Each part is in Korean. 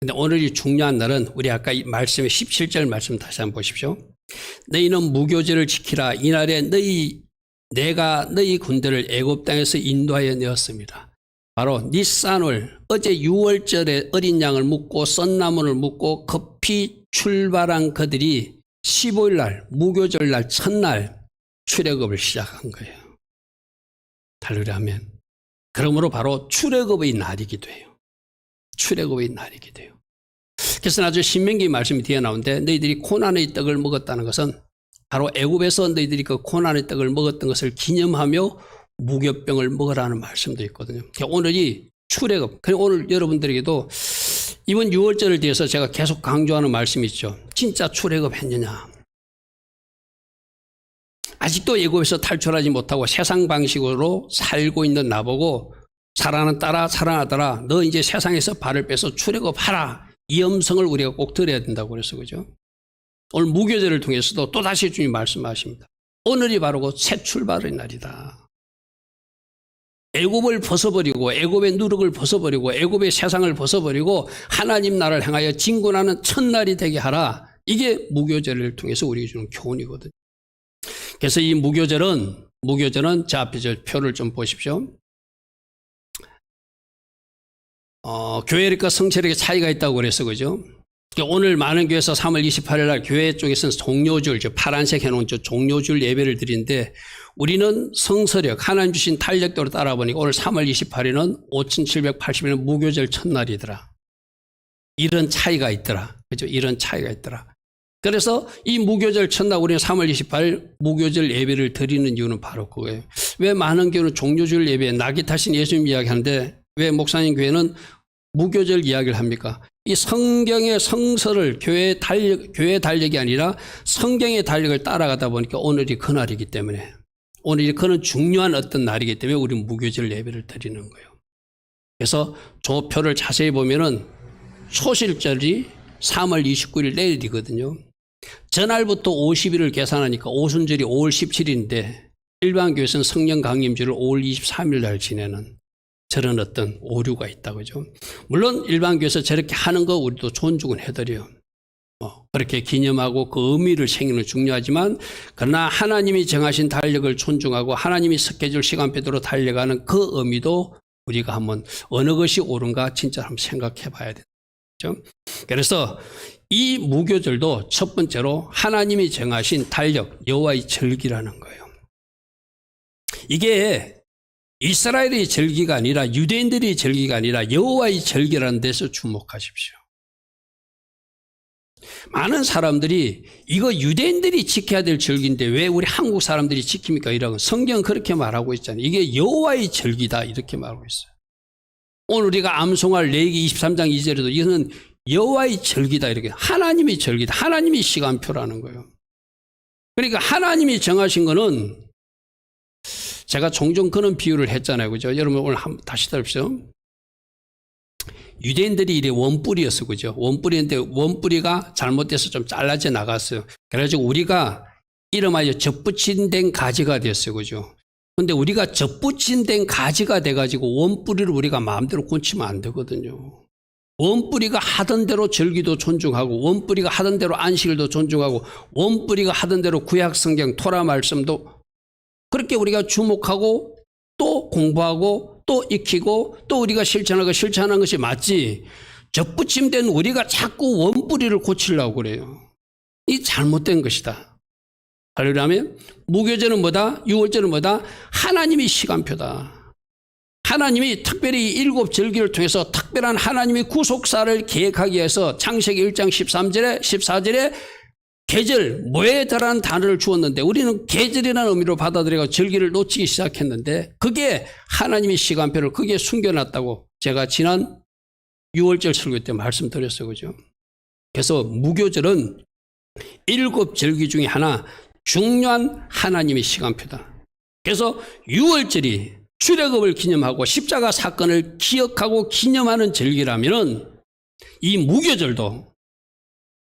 근데 오늘이 중요한 날은 우리 아까 이 말씀의 17절 말씀 다시 한번 보십시오. 너희는 무교절을 지키라. 이날에 내가 너희 군대를 애굽 땅에서 인도하여 내었습니다. 바로 니산월, 어제 6월절에 어린 양을 묻고 썬나무를 묻고 급히 출발한 그들이 15일 날 무교절 날 첫날 출애굽을 시작한 거예요. 할렐루야 하면. 그러므로 바로 출애굽의 날이기도 해요. 출애굽의 날이기도 해요. 그래서 나중에 신명기 말씀이 뒤에 나오는데 너희들이 고난의 떡을 먹었다는 것은 바로 애굽에서 너희들이 그 고난의 떡을 먹었던 것을 기념하며 무교병을 먹으라는 말씀도 있거든요. 그러니까 오늘이 출애굽. 오늘 여러분들에게도 이번 6월절을 대해서 제가 계속 강조하는 말씀이 있죠. 진짜 출애굽 했느냐. 아직도 애굽에서 탈출하지 못하고 세상 방식으로 살고 있는 나보고 사랑하는 딸아 사랑하더라. 너 이제 세상에서 발을 빼서 출애굽하라. 이 음성을 우리가 꼭 들어야 된다고 그래서 그죠. 오늘 무교절을 통해서도 또다시 주님 말씀하십니다. 오늘이 바로 그 새 출발의 날이다. 애굽을 벗어버리고 애굽의 누룩을 벗어버리고 애굽의 세상을 벗어버리고 하나님 나라를 향하여 진군하는 첫날이 되게 하라. 이게 무교절을 통해서 우리에게 주는 교훈이거든요. 그래서 이 무교절은 자 앞에 저 표를 좀 보십시오. 교회력과 성체력의 차이가 있다고 그래서 그죠. 오늘 많은 교회에서 3월 28일 날 교회 쪽에서는 종료줄, 파란색 해놓은 종료줄 예배를 드리는데 우리는 성서력, 하나님 주신 탄력대로 따라보니까 오늘 3월 28일은 5780일은 무교절 첫날이더라. 이런 차이가 있더라. 그죠? 이런 차이가 있더라. 그래서 이 무교절 첫날 우리는 3월 28일 무교절 예배를 드리는 이유는 바로 그거예요. 왜 많은 교회는 종료줄 예배에 낙이 타신 예수님 이야기하는데 왜 목사님 교회는 무교절 이야기를 합니까? 이 성경의 성서를 교회의 달력이 아니라 성경의 달력을 따라가다 보니까 오늘이 그날이기 때문에 오늘이 그런 중요한 어떤 날이기 때문에 우리는 무교절 예배를 드리는 거예요. 그래서 저 표를 자세히 보면은 초실절이 3월 29일 내일이거든요. 전날부터 50일을 계산하니까 오순절이 5월 17일인데 일반 교회에서는 성령 강림주를 5월 23일 날 지내는 저런 어떤 오류가 있다 그죠. 물론 일반 교회에서 저렇게 하는 거 우리도 존중은 해드려요. 그렇게 기념하고 그 의미를 챙기는 중요하지만 그러나 하나님이 정하신 달력을 존중하고 하나님이 스케줄 시간표대로 달려가는 그 의미도 우리가 한번 어느 것이 옳은가 진짜 한번 생각해 봐야 되죠. 그래서 이 무교절도 첫 번째로 하나님이 정하신 달력 여호와의 절기라는 거예요. 이게 이스라엘의 절기가 아니라 유대인들의 절기가 아니라 여호와의 절기라는 데서 주목하십시오. 많은 사람들이 이거 유대인들이 지켜야 될 절기인데 왜 우리 한국 사람들이 지킵니까? 이라고 성경은 그렇게 말하고 있잖아요. 이게 여호와의 절기다 이렇게 말하고 있어요. 오늘 우리가 암송할 레위기 23장 2절에도 이거는 여호와의 절기다 이렇게 하나님의 절기다. 하나님의 시간표라는 거예요. 그러니까 하나님이 정하신 거는 제가 종종 그런 비유를 했잖아요. 그죠? 여러분 오늘 다시 들읍시오. 유대인들이 이래 원뿌리였어. 그죠? 원뿌리인데 원뿌리가 잘못돼서 좀 잘라져 나갔어요. 그래가지고 우리가 이름하여 젖붙인 가지가 됐어요. 그죠? 근데 우리가 젖붙인 가지가 돼가지고 원뿌리를 우리가 마음대로 고치면 안 되거든요. 원뿌리가 하던 대로 절기도 존중하고 원뿌리가 하던 대로 안식일도 존중하고 원뿌리가 하던 대로 구약성경 토라 말씀도 그렇게 우리가 주목하고 또 공부하고 또 익히고 또 우리가 실천하는 것이 맞지 젖붙임된 우리가 자꾸 원뿌리를 고치려고 그래요. 이 잘못된 것이다. 할렐루야. 무교절은 뭐다? 6월절은 뭐다? 하나님의 시간표다. 하나님이 특별히 7절기를 통해서 특별한 하나님의 구속사를 계획하기 위해서 창세기 1장 14절에 계절, 모에더라는 단어를 주었는데 우리는 계절이라는 의미로 받아들여서 절기를 놓치기 시작했는데 그게 하나님의 시간표를 그게 숨겨놨다고 제가 지난 6월절 설교 때 말씀드렸어요. 그죠? 그래서 무교절은 7절기 중에 하나 중요한 하나님의 시간표다. 그래서 6월절이 출애굽을 기념하고 십자가 사건을 기억하고 기념하는 절기라면 이 무교절도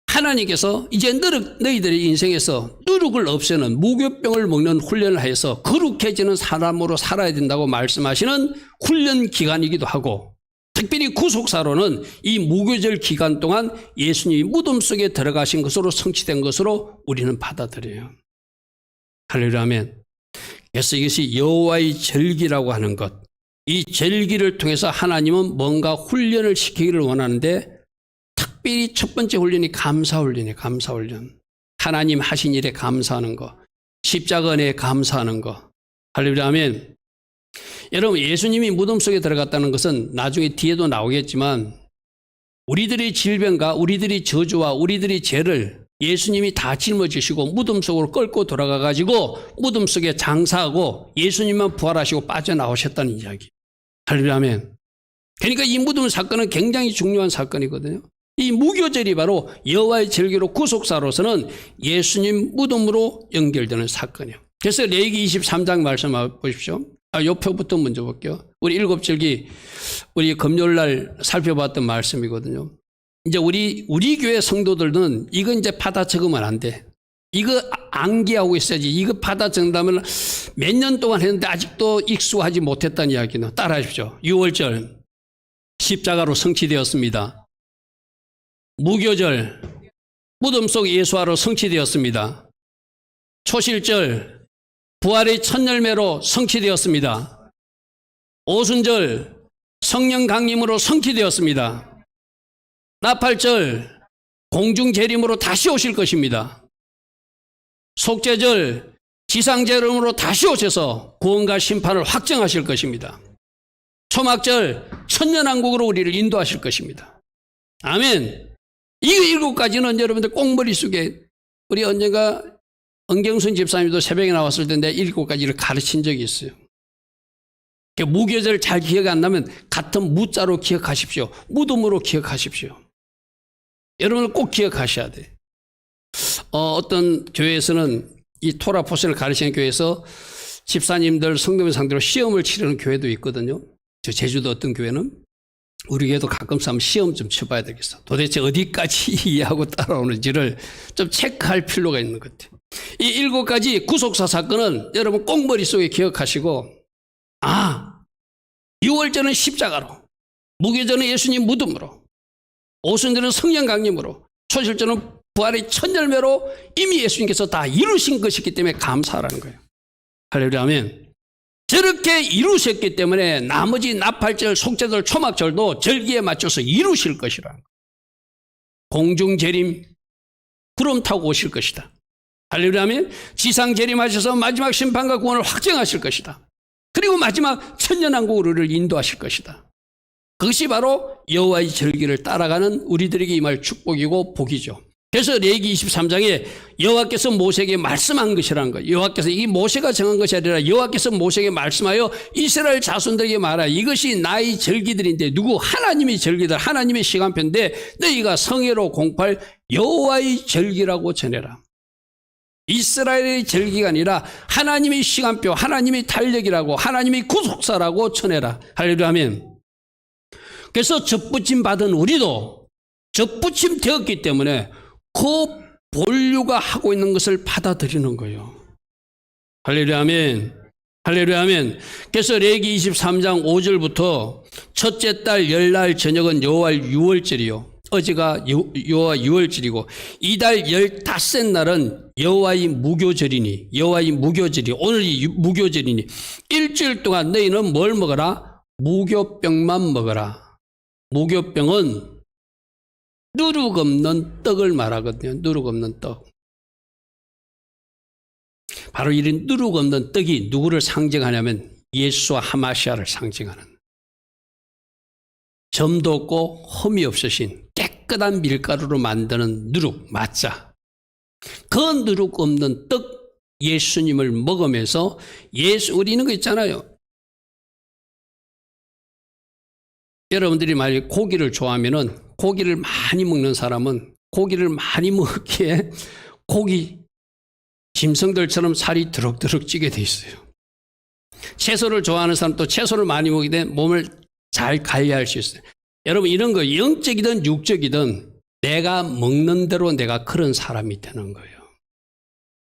하나님께서 이제 너희들의 인생에서 누룩을 없애는 무교병을 먹는 훈련을 해서 거룩해지는 사람으로 살아야 된다고 말씀하시는 훈련 기간이기도 하고 특별히 구속사로는 이 무교절 기간 동안 예수님이 무덤 속에 들어가신 것으로 성취된 것으로 우리는 받아들여요. 할렐루야 아멘. 그래서 이것이 여호와의 절기라고 하는 것, 이 절기를 통해서 하나님은 뭔가 훈련을 시키기를 원하는데 특별히 첫 번째 훈련이 감사훈련이에요. 감사훈련. 하나님 하신 일에 감사하는 거, 십자가 은혜에 감사하는 거. 할렐루야 아멘. 여러분, 예수님이 무덤 속에 들어갔다는 것은 나중에 뒤에도 나오겠지만 우리들의 질병과 우리들의 저주와 우리들의 죄를 예수님이 다 짊어지시고 무덤 속으로 끌고 돌아가 가지고 무덤 속에 장사하고 예수님만 부활하시고 빠져나오셨다는 이야기. 할렐루야 아멘. 그러니까 이 무덤 사건은 굉장히 중요한 사건이거든요. 이 무교절이 바로 여호와의 절기로 구속사로서는 예수님 무덤으로 연결되는 사건이에요. 그래서 레위기 23장 말씀 보십시오. 요 표부터 먼저 볼게요. 우리 일곱 절기 우리 금요일 날 살펴봤던 말씀이거든요. 이제 우리 교회 성도들은 이거 이제 받아 적으면 안 돼. 이거 암기하고 있어야지. 이거 받아 적는다면 몇 년 동안 했는데 아직도 익숙하지 못했다는 이야기는 따라하십시오. 6월절 십자가로 성취되었습니다. 무교절 무덤 속 예수화로 성취되었습니다. 초실절 부활의 첫 열매로 성취되었습니다. 오순절 성령 강림으로 성취되었습니다. 나팔절 공중 재림으로 다시 오실 것입니다. 속죄절 지상재림으로 다시 오셔서 구원과 심판을 확정하실 것입니다. 초막절 천년왕국으로 우리를 인도하실 것입니다. 아멘. 이 일곱 가지는 여러분들 꼭 머릿속에, 우리 언젠가 은경순 집사님도 새벽에 나왔을 때 내 일곱 가지를 가르친 적이 있어요. 무교절 잘 기억 안 나면 같은 무자로 기억하십시오. 무덤으로 기억하십시오. 여러분은 꼭 기억하셔야 돼. 어떤 교회에서는 이 토라 포스를 가르치는 교회에서 집사님들 성도면 상대로 시험을 치르는 교회도 있거든요. 저 제주도 어떤 교회는 우리 교회도 가끔씩 한번 시험 좀 쳐봐야 되겠어. 도대체 어디까지 이해하고 따라오는지를 좀 체크할 필요가 있는 것 같아요. 이 일곱 가지 구속사 사건은 여러분 꼭 머릿속에 기억하시고, 6월절은 십자가로, 무교절은 예수님 무덤으로, 오순절은 성령 강림으로, 초실절은 부활의 첫 열매로 이미 예수님께서 다 이루신 것이기 때문에 감사하라는 거예요. 할렐루야 아멘. 저렇게 이루셨기 때문에 나머지 나팔절, 속죄절, 초막절도 절기에 맞춰서 이루실 것이라는 거예요. 공중 재림, 구름 타고 오실 것이다. 할렐루야 아멘. 지상 재림하셔서 마지막 심판과 구원을 확정하실 것이다. 그리고 마지막 천년왕국으로 우리를 인도하실 것이다. 그것이 바로 여호와의 절기를 따라가는 우리들에게 임할 축복이고 복이죠. 그래서 레위기 23장에 여호와께서 모세에게 말씀한 것이라는 거예요. 여호와께서, 이 모세가 정한 것이 아니라 여호와께서 모세에게 말씀하여 이스라엘 자손들에게 말하라. 이것이 나의 절기들인데, 누구? 하나님의 절기들, 하나님의 시간표인데 너희가 성회로 공포할 여호와의 절기라고 전해라. 이스라엘의 절기가 아니라 하나님의 시간표, 하나님의 달력이라고, 하나님의 구속사라고 전해라. 할렐루야 아멘. 그래서 접붙임 받은 우리도 접붙임 되었기 때문에 그 본류가 하고 있는 것을 받아들이는 거예요. 할렐루야 아멘. 할렐루야 아멘. 그래서 레위기 23장 5절부터 첫째 달 열날 저녁은 여호와 유월절이요. 어제가 여호와 유월절이고 이달 15째 날은 여호와의 무교절이니, 여호와의 무교절이, 오늘이 무교절이니 일주일 동안 너희는 뭘 먹어라? 무교병만 먹어라. 무교병은 누룩 없는 떡을 말하거든요. 누룩 없는 떡. 바로 이런 누룩 없는 떡이 누구를 상징하냐면 예수와 하마시아를 상징하는, 점도 없고 흠이 없으신 깨끗한 밀가루로 만드는 누룩, 마짜. 그 누룩 없는 떡 예수님을 먹으면서 우리 있는 거 있잖아요. 여러분들이 만약에 고기를 좋아하면은, 고기를 많이 먹는 사람은 고기를 많이 먹기에 고기 짐승들처럼 살이 드럭드럭 찌게 돼 있어요. 채소를 좋아하는 사람도 채소를 많이 먹게 되면 몸을 잘 관리할 수 있어요. 여러분, 이런 거 영적이든 육적이든 내가 먹는 대로 내가 그런 사람이 되는 거예요.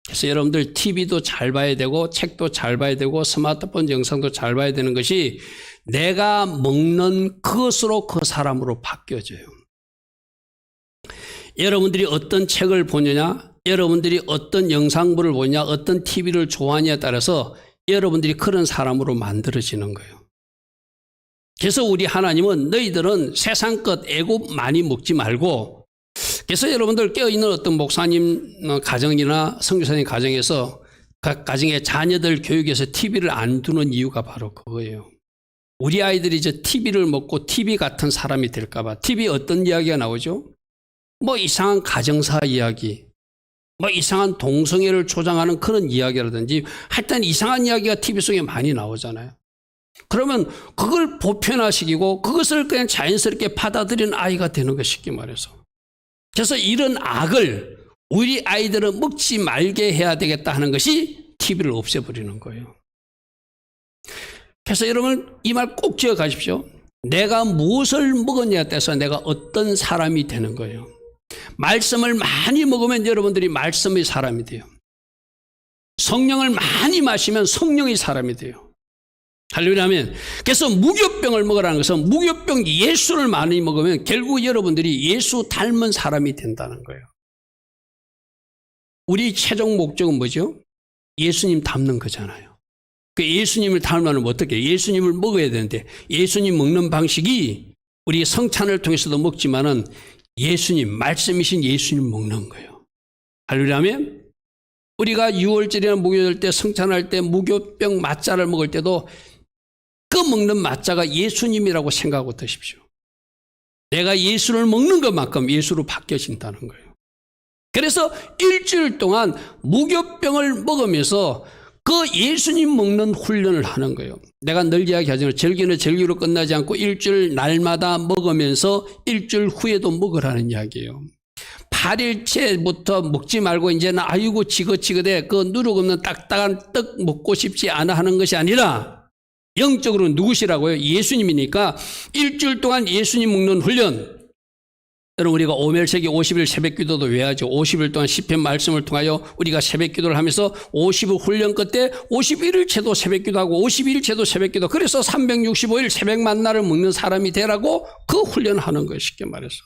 그래서 여러분들 TV도 잘 봐야 되고 책도 잘 봐야 되고 스마트폰 영상도 잘 봐야 되는 것이 내가 먹는 그것으로 그 사람으로 바뀌어져요. 여러분들이 어떤 책을 보느냐, 여러분들이 어떤 영상물을 보느냐, 어떤 TV를 좋아하냐에 따라서 여러분들이 그런 사람으로 만들어지는 거예요. 그래서 우리 하나님은 너희들은 세상 것 애굽 많이 먹지 말고, 그래서 여러분들 깨어있는 어떤 목사님 가정이나 선교사님 가정에서 각 가정의 자녀들 교육에서 TV를 안 두는 이유가 바로 그거예요. 우리 아이들이 이제 TV를 먹고 TV 같은 사람이 될까 봐. TV 어떤 이야기가 나오죠? 뭐 이상한 가정사 이야기, 뭐 이상한 동성애를 조장하는 그런 이야기라든지 하여튼 이상한 이야기가 TV 속에 많이 나오잖아요. 그러면 그걸 보편화시키고 그것을 그냥 자연스럽게 받아들이는 아이가 되는 거 쉽게 말해서. 그래서 이런 악을 우리 아이들은 먹지 말게 해야 되겠다 하는 것이 TV를 없애버리는 거예요. 그래서 여러분 이 말 꼭 기억하십시오. 내가 무엇을 먹었냐에 따라서 내가 어떤 사람이 되는 거예요. 말씀을 많이 먹으면 여러분들이 말씀의 사람이 돼요. 성령을 많이 마시면 성령의 사람이 돼요. 할렐루야면. 그래서 무교병을 먹으라는 것은 무교병 예수를 많이 먹으면 결국 여러분들이 예수 닮은 사람이 된다는 거예요. 우리 최종 목적은 뭐죠? 예수님 닮는 거잖아요. 그 예수님을 닮으면 어떻게 해요? 예수님을 먹어야 되는데 예수님 먹는 방식이 우리 성찬을 통해서도 먹지만은 예수님, 말씀이신 예수님 먹는 거예요. 할렐루야면. 우리가 6월절이나 무교절 때 성찬할 때 무교병 맞자를 먹을 때도 그 먹는 맞자가 예수님이라고 생각하고 드십시오. 내가 예수를 먹는 것만큼 예수로 바뀌어진다는 거예요. 그래서 일주일 동안 무교병을 먹으면서 그 예수님 먹는 훈련을 하는 거예요. 내가 늘 이야기하잖아요. 절기는 절기로 끝나지 않고 일주일 날마다 먹으면서 일주일 후에도 먹으라는 이야기예요. 8일째부터 먹지 말고 이제는 아이고 지긋지긋해 그 누룩 없는 딱딱한 떡 먹고 싶지 않아 하는 것이 아니라 영적으로 누구시라고요? 예수님이니까 일주일 동안 예수님 먹는 훈련. 여러분 우리가 오멜세기 50일 새벽기도도 외워야죠. 50일 동안 시편 말씀을 통하여 우리가 새벽기도를 하면서 50일 훈련 끝에 51일째도 새벽기도하고 52일째도 새벽기도. 그래서 365일 새벽 만나를 먹는 사람이 되라고 그 훈련하는 거예요. 쉽게 말해서.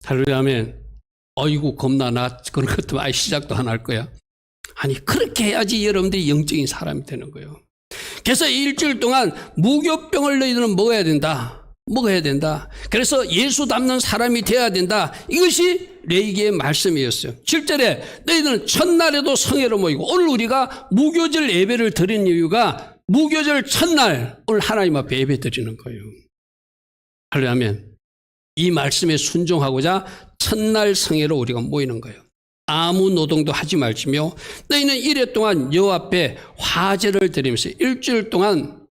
할렐루야면. 어이구 겁나 나 그런 것도 아예 시작도 안 할 거야. 아니 그렇게 해야지 여러분들이 영적인 사람이 되는 거예요. 그래서 일주일 동안 무교병을 너희들은 먹어야 된다. 먹어야 된다. 그래서 예수 닮는 사람이 되어야 된다. 이것이 레위기의 말씀이었어요. 7절에 너희들은 첫날에도 성회로 모이고 오늘 우리가 무교절 예배를 드리는 이유가 무교절 첫날 오늘 하나님 앞에 예배 드리는 거예요. 할렐루야. 이 말씀에 순종하고자 첫날 성회로 우리가 모이는 거예요. 아무 노동도 하지 말지며 너희는 이래 동안 여호와 앞에 화제를 드리면서 일주일 동안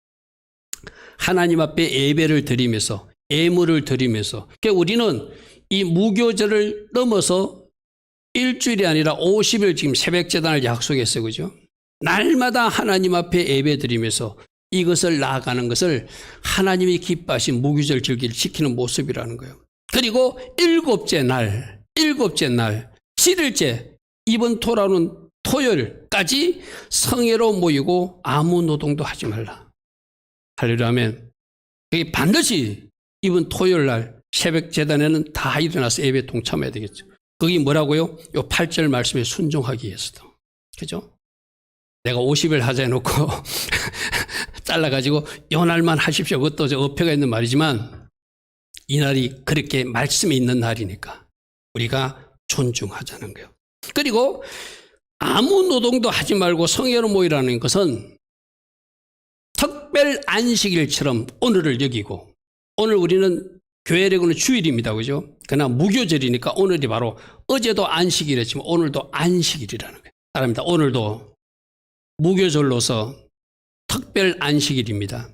하나님 앞에 예배를 드리면서 예물을 드리면서 그러니까 우리는 이 무교절을 넘어서 일주일이 아니라 50일 지금 새벽제단을 약속했어요. 그죠? 날마다 하나님 앞에 예배 드리면서 이것을 나아가는 것을 하나님이 기뻐하신 무교절 절기를 지키는 모습이라는 거예요. 그리고 일곱째 날 7일째 이번 돌아오는 토요일까지 성회로 모이고 아무 노동도 하지 말라. 할렐루야면. 그게 반드시 이번 토요일 날 새벽 재단에는 다 일어나서 예배에 동참해야 되겠죠. 거기 뭐라고요? 요 8절 말씀에 순종하기 위해서도. 그죠? 내가 50일 하자 해놓고 잘라가지고 요 날만 하십시오. 그것도 어폐가 있는 말이지만 이 날이 그렇게 말씀이 있는 날이니까 우리가 존중하자는 거예요. 그리고 아무 노동도 하지 말고 성회로 모이라는 것은 특별 안식일처럼 오늘을 여기고 오늘 우리는 교회력은 주일입니다. 그죠? 그러나 무교절이니까 오늘이 바로 어제도 안식일이었지만 오늘도 안식일이라는 거예요. 사람입니다. 오늘도 무교절로서 특별 안식일입니다.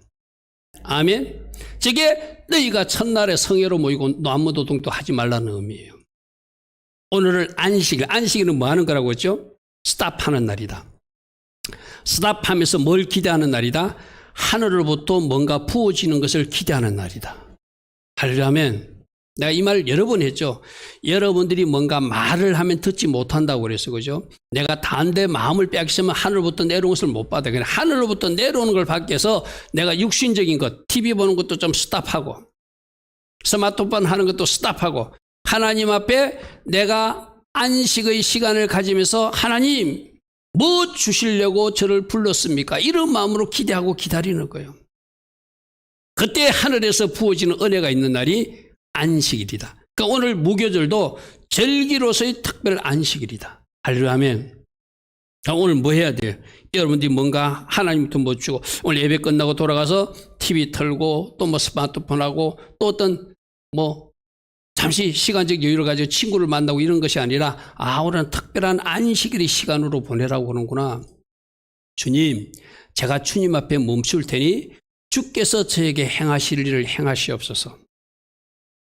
아멘. 저게 너희가 첫날에 성회로 모이고 아무 노동도 하지 말라는 의미예요. 오늘을 안식일은 뭐 하는 거라고 했죠? 스탑하는 날이다. 스탑하면서 뭘 기대하는 날이다? 하늘로부터 뭔가 부어지는 것을 기대하는 날이다. 하려면 내가 이 말 여러 번 했죠. 여러분들이 뭔가 말을 하면 듣지 못한다고 그랬어. 그죠? 내가 단대 마음을 빼앗기면 하늘로부터 내려온 것을 못 받아. 그냥 하늘로부터 내려오는 걸 받기 위해서 내가 육신적인 것, TV 보는 것도 좀 스탑하고, 스마트폰 하는 것도 스탑하고, 하나님 앞에 내가 안식의 시간을 가지면서 하나님, 뭐 주시려고 저를 불렀습니까? 이런 마음으로 기대하고 기다리는 거예요. 그때 하늘에서 부어지는 은혜가 있는 날이 안식일이다. 그러니까 오늘 무교절도 절기로서의 특별 안식일이다. 할렐루야 아멘. 오늘 뭐 해야 돼요? 여러분들이 뭔가 하나님부터 뭐 주고 오늘 예배 끝나고 돌아가서 TV 틀고 또 뭐 스마트폰하고 또 어떤 뭐 잠시 시간적 여유를 가지고 친구를 만나고 이런 것이 아니라 오늘은 특별한 안식일의 시간으로 보내라고 하는구나. 주님, 제가 주님 앞에 멈출 테니 주께서 저에게 행하실 일을 행하시옵소서.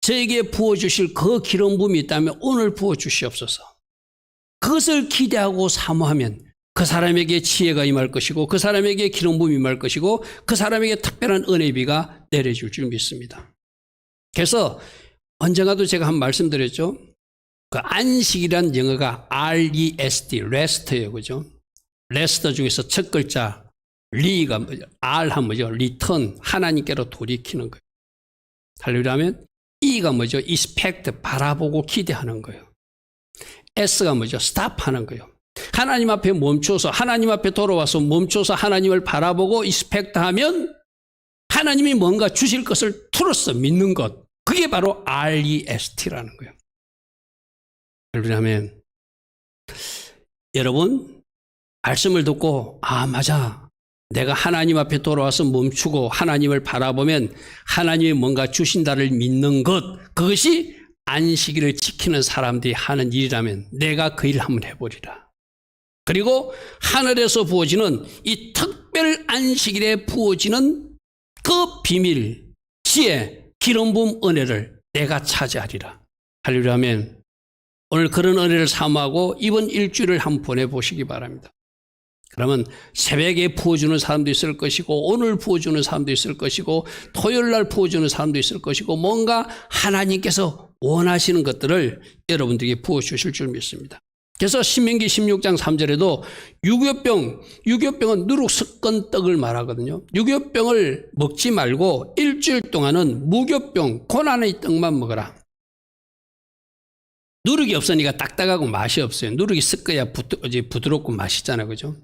저에게 부어주실 그 기름 부음이 있다면 오늘 부어주시옵소서. 그것을 기대하고 사모하면 그 사람에게 지혜가 임할 것이고 그 사람에게 기름 부음이 임할 것이고 그 사람에게 특별한 은혜비가 내려줄 줄 믿습니다. 그래서 언젠가도 제가 한 말씀드렸죠. 그 안식이란 영어가 REST, rest예요. 그죠? rest 중에서 첫 글자 리가 뭐죠? R 하면 뭐죠? return, 하나님께로 돌이키는 거예요. 할렐루야 하면 E가 뭐죠? expect, 바라보고 기대하는 거예요. S가 뭐죠? stop 하는 거예요. 하나님 앞에 멈춰서 하나님 앞에 돌아와서 멈춰서 하나님을 바라보고 expect 하면 하나님이 뭔가 주실 것을 틀었어 믿는 것. 그게 바로 REST라는 거예요. 할렐루야 하면 여러분 말씀을 듣고 맞아. 내가 하나님 앞에 돌아와서 멈추고 하나님을 바라보면 하나님이 뭔가 주신다를 믿는 것, 그것이 안식일을 지키는 사람들이 하는 일이라면 내가 그 일을 한번 해보리라. 그리고 하늘에서 부어지는 이 특별 안식일에 부어지는 그 비밀, 지혜, 기름 부음 은혜를 내가 차지하리라. 할렐루야 아멘. 오늘 그런 은혜를 사모하고 이번 일주일을 한번 보내보시기 바랍니다. 그러면 새벽에 부어주는 사람도 있을 것이고 오늘 부어주는 사람도 있을 것이고 토요일 날 부어주는 사람도 있을 것이고 뭔가 하나님께서 원하시는 것들을 여러분들에게 부어주실 줄 믿습니다. 그래서 신명기 16장 3절에도 유교병은 누룩 섞은 떡을 말하거든요. 유교병을 먹지 말고 일주일 동안은 무교병, 고난의 떡만 먹어라. 누룩이 없으니까 딱딱하고 맛이 없어요. 누룩이 섞어야 부드럽고 맛있잖아요. 그죠?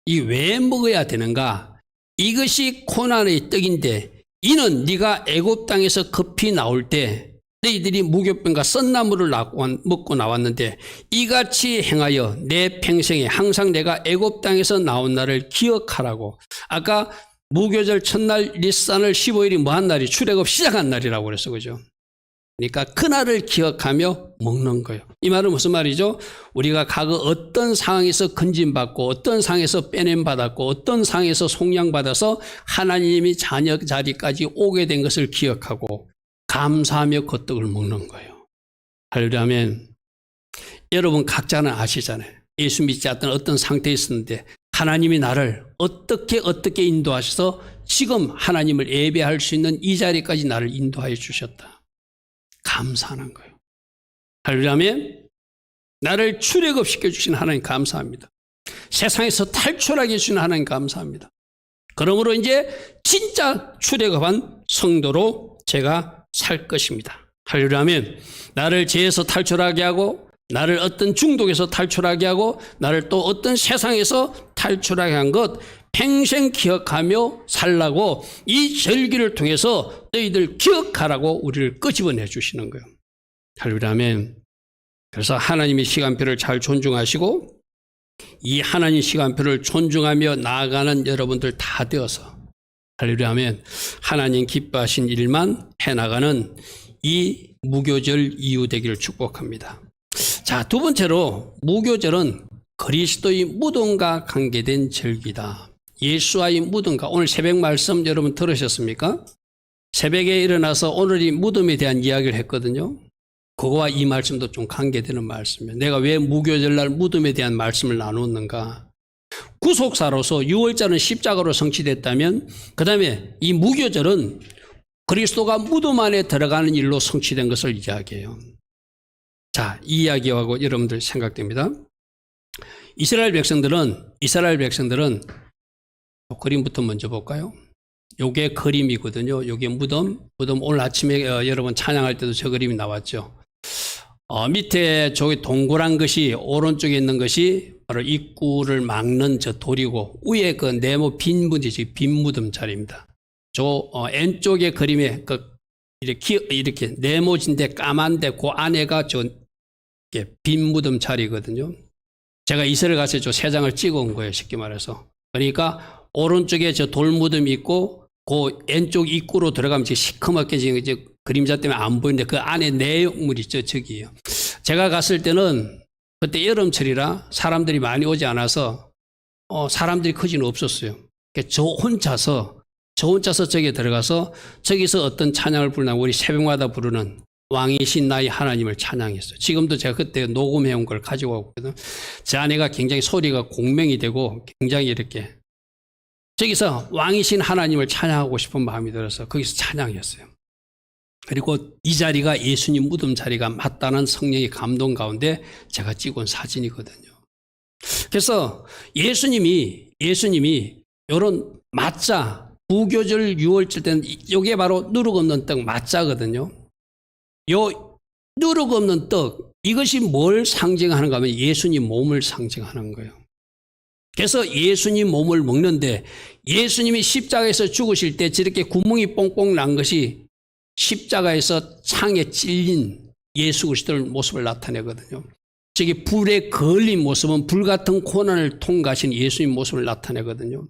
이 왜 먹어야 되는가? 이것이 고난의 떡인데 이는 네가 애굽 땅에서 급히 나올 때 너희들이 무교병과 썬나물을 먹고 나왔는데 이같이 행하여 내 평생에 항상 내가 애굽 땅에서 나온 날을 기억하라고. 아까 무교절 첫날 니산을 15일이 뭐한 날이 출애굽 시작한 날이라고 그랬어. 그죠? 그러니까 그날을 기억하며 먹는 거예요. 이 말은 무슨 말이죠? 우리가 과거 어떤 상황에서 건진받고 어떤 상황에서 빼냄받았고 어떤 상황에서 속량받아서 하나님이 자녀 자리까지 오게 된 것을 기억하고 감사하며 그 떡을 먹는 거예요. 할렐루야 아멘. 여러분 각자는 아시잖아요. 예수 믿지 않던 어떤 상태에 있었는데 하나님이 나를 어떻게 인도하셔서 지금 하나님을 예배할 수 있는 이 자리까지 나를 인도하여 주셨다. 감사하는 거예요. 할렐루야 아멘. 나를 출애굽시켜 주신 하나님 감사합니다. 세상에서 탈출하게 해주신 하나님 감사합니다. 그러므로 이제 진짜 출애굽한 성도로 제가 살 것입니다. 할렐루야 아멘. 나를 죄에서 탈출하게 하고 나를 어떤 중독에서 탈출하게 하고 나를 또 어떤 세상에서 탈출하게 한 것 평생 기억하며 살라고 이 절기를 통해서 너희들 기억하라고 우리를 끄집어내 주시는 거예요. 할렐루야 아멘. 그래서 하나님의 시간표를 잘 존중하시고 이 하나님 시간표를 존중하며 나아가는 여러분들 다 되어서 할렐루야 아멘. 하나님 기뻐하신 일만 해나가는 이 무교절 이후 되기를 축복합니다. 자, 두 번째로 무교절은 그리스도의 무덤과 관계된 절기다. 예수와의 무덤과 오늘 새벽 말씀 여러분 들으셨습니까? 새벽에 일어나서 오늘 이 무덤에 대한 이야기를 했거든요. 그거와 이 말씀도 좀 관계되는 말씀이에요. 내가 왜 무교절날 무덤에 대한 말씀을 나누었는가? 구속사로서 6월절은 십자가로 성취됐다면 그 다음에 이 무교절은 그리스도가 무덤 안에 들어가는 일로 성취된 것을 이야기해요. 자, 이 이야기하고 여러분들 생각됩니다. 이스라엘 백성들은 그림부터 먼저 볼까요? 요게 그림이거든요. 요게 무덤 오늘 아침에 여러분 찬양할 때도 저 그림이 나왔죠. 밑에 저기 동그란 것이 오른쪽에 있는 것이 바로 입구를 막는 저 돌이고 위에 그 네모 빈 분이지 빈 무덤 자리입니다. 저 왼쪽의 그림에 그 이렇게 네모진데 까만데 그 안에가 저 빈 무덤 자리거든요. 제가 이스라엘 갔을 때 저 세 장을 찍어 온 거예요. 쉽게 말해서. 그러니까 오른쪽에 저 돌무덤이 있고 그 왼쪽 입구로 들어가면 시커멓게 지금 이제 그림자 때문에 안 보이는데 그 안에 내용물이 있죠. 저기요. 제가 갔을 때는 그때 여름철이라 사람들이 많이 오지 않아서 사람들이 크지는 없었어요. 저 혼자서 저기에 들어가서 저기서 어떤 찬양을 부르나 우리 새벽마다 부르는 왕이신 나의 하나님을 찬양했어요. 지금도 제가 그때 녹음해온 걸 가지고 왔거든요. 제 아내가 굉장히 소리가 공명이 되고 굉장히 이렇게 저기서 왕이신 하나님을 찬양하고 싶은 마음이 들어서 거기서 찬양했어요. 그리고 이 자리가 예수님 무덤 자리가 맞다는 성령의 감동 가운데 제가 찍은 사진이거든요. 그래서 예수님이 이런 맞자 부교절 6월절 때는 이게 바로 누룩 없는 떡 맞자거든요. 요 누룩 없는 떡 이것이 뭘 상징하는가 하면 예수님 몸을 상징하는 거예요. 그래서 예수님 몸을 먹는데 예수님이 십자가에서 죽으실 때 저렇게 구멍이 뽕뽕 난 것이 십자가에서 창에 찔린 예수 그리스도의 모습을 나타내거든요. 저기 불에 걸린 모습은 불같은 고난을 통과하신 예수님 모습을 나타내거든요.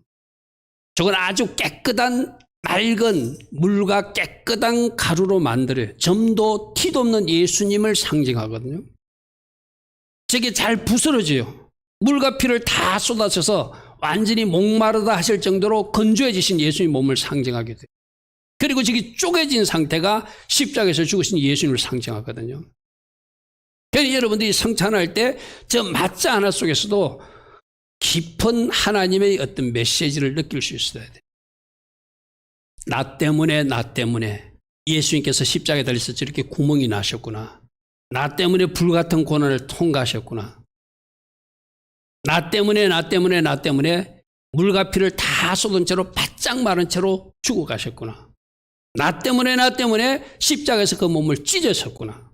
저건 아주 깨끗한 맑은 물과 깨끗한 가루로 만들어요. 점도 티도 없는 예수님을 상징하거든요. 저게 잘 부스러져요. 물과 피를 다 쏟아져서 완전히 목마르다 하실 정도로 건조해지신 예수님 몸을 상징하게 돼요. 그리고 저기 쪼개진 상태가 십자가에서 죽으신 예수님을 상징하거든요. 그래서 여러분들이 성찬할 때 저 맞자 하나 속에서도 깊은 하나님의 어떤 메시지를 느낄 수 있어야 돼요. 나 때문에 예수님께서 십자가에 달려서 저렇게 구멍이 나셨구나. 나 때문에 불같은 고난을 통과하셨구나. 나 때문에 물과 피를 다 쏟은 채로 바짝 마른 채로 죽어가셨구나. 나 때문에 십자가에서 그 몸을 찢으셨구나.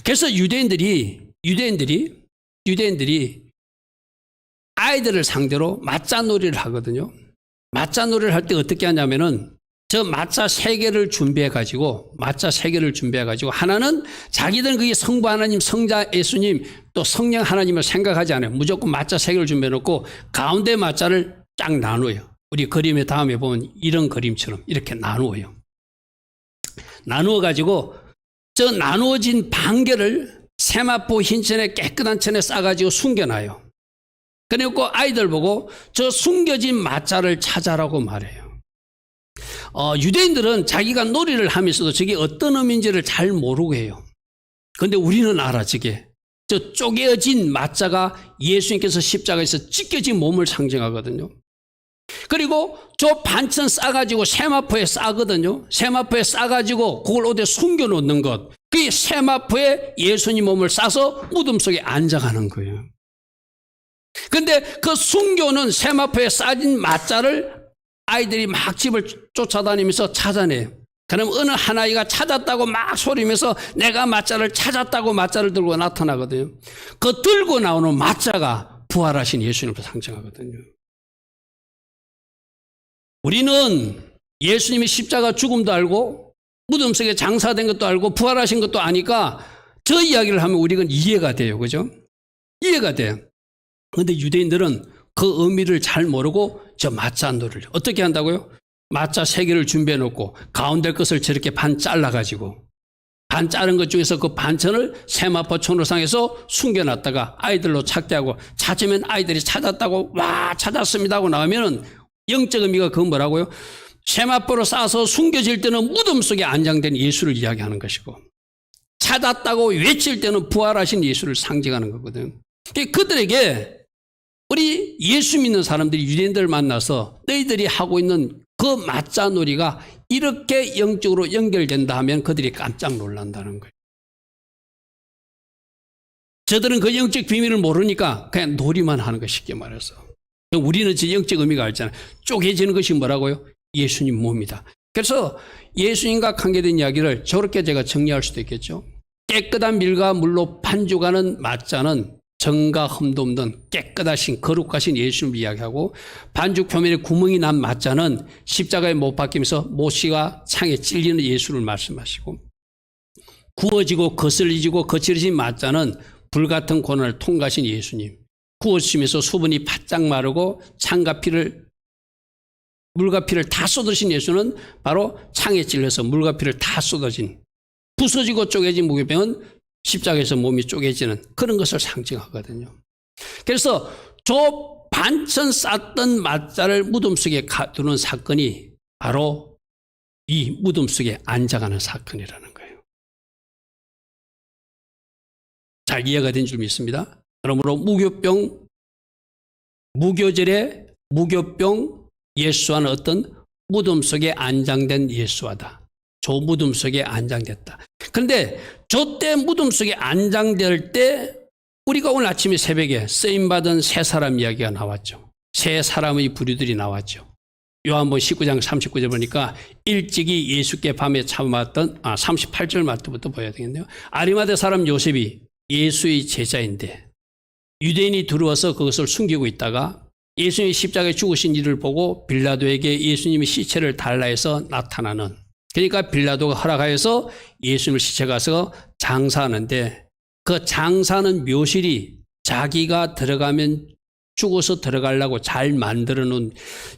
그래서 유대인들이 아이들을 상대로 맞자놀이를 하거든요. 맞자놀이를 할 때 어떻게 하냐면은 저 맞자 3개를 준비해가지고 하나는 자기들은 그게 성부 하나님, 성자 예수님, 또 성령 하나님을 생각하지 않아요. 무조건 맞자 3개를 준비해놓고 가운데 맞자를 딱 나누어요. 우리 그림의 다음에 보면 이런 그림처럼 이렇게 나누어요. 나누어가지고 저 나누어진 반개를 세마포 흰천에 깨끗한 천에 싸가지고 숨겨놔요. 그리고 아이들 보고 저 숨겨진 맞자를 찾아라고 말해요. 유대인들은 자기가 놀이를 하면서도 저게 어떤 의미인지를 잘 모르고 해요. 그런데 우리는 알아. 저게 저 쪼개어진 맞자가 예수님께서 십자가에서 찢겨진 몸을 상징하거든요. 그리고 저 반천 싸가지고 세마포에 싸거든요. 세마포에 싸가지고 그걸 어디에 숨겨놓는 것. 그 세마포에 예수님 몸을 싸서 무덤 속에 앉아가는 거예요. 근데 그 숨겨놓은 세마포에 싸진 맞자를 아이들이 막 집을 쫓아다니면서 찾아내요. 그럼 어느 한 아이가 찾았다고 막 소리면서 내가 맞자를 찾았다고 맞자를 들고 나타나거든요. 그 들고 나오는 맞자가 부활하신 예수님을 상징하거든요. 우리는 예수님이 십자가 죽음도 알고 무덤 속에 장사된 것도 알고 부활하신 것도 아니까 저 이야기를 하면 우리는 이해가 돼요. 그죠? 이해가 돼요. 그런데 유대인들은 그 의미를 잘 모르고 저 맞자 놀이를 어떻게 한다고요? 맞자 3개를 준비해 놓고 가운데 것을 저렇게 반 잘라가지고 반 자른 것 중에서 그 반천을 세마포 천호상에서 숨겨놨다가 아이들로 찾게 하고 찾으면 아이들이 찾았다고 와 찾았습니다 하고 나오면은 영적 의미가 그건 뭐라고요? 세마포로 싸서 숨겨질 때는 무덤 속에 안장된 예수를 이야기하는 것이고 찾았다고 외칠 때는 부활하신 예수를 상징하는 거거든요. 그들에게 우리 예수 믿는 사람들이 유대인들을 만나서 너희들이 하고 있는 그 맞자놀이가 이렇게 영적으로 연결된다 하면 그들이 깜짝 놀란다는 거예요. 저들은 그 영적 비밀을 모르니까 그냥 놀이만 하는 거, 쉽게 말해서. 우리는 저 영적 의미가 알잖아요. 쪼개지는 것이 뭐라고요? 예수님 몸이다. 그래서 예수님과 관계된 이야기를 저렇게 제가 정리할 수도 있겠죠. 깨끗한 밀과 물로 반죽하는 맞자는 정과 흠도 없는 깨끗하신 거룩하신 예수님을 이야기하고, 반죽 표면에 구멍이 난 맞자는 십자가에 못 박히면서 못씨가 창에 찔리는 예수를 말씀하시고, 구워지고 거슬리지고 거칠어진 맞자는 불같은 고난을 통과하신 예수님, 구워지면서 수분이 바짝 마르고 창과 피를, 물과 피를 다 쏟으신 예수는 바로 창에 찔려서 물과 피를 다 쏟아진, 부서지고 쪼개진 무게병은 십자가에서 몸이 쪼개지는 그런 것을 상징하거든요. 그래서 저 반천 쌌던 맞자를 무덤 속에 두는 사건이 바로 이 무덤 속에 앉아가는 사건이라는 거예요. 잘 이해가 된 줄 믿습니다. 그러므로 무교절에 무교병 예수와는 어떤 무덤 속에 안장된 예수와다. 저 무덤 속에 안장됐다. 그런데 저 때 무덤 속에 안장될 때 우리가 오늘 아침에 새벽에 쓰임받은 세 사람 이야기가 나왔죠. 세 사람의 부류들이 나왔죠. 요한복음 19장 39절 보니까 일찍이 예수께 밤에 참았던 38절 말부터 보여야 되겠네요. 아리마대 사람 요셉이 예수의 제자인데 유대인이 들어와서 그것을 숨기고 있다가 예수님이 십자가에 죽으신 일을 보고 빌라도에게 예수님의 시체를 달라 해서 나타나는, 그러니까 빌라도가 허락하여서 예수님을 시체 가서 장사하는데, 그 장사하는 묘실이 자기가 들어가면 죽어서 들어가려고 잘 만들어 놓은,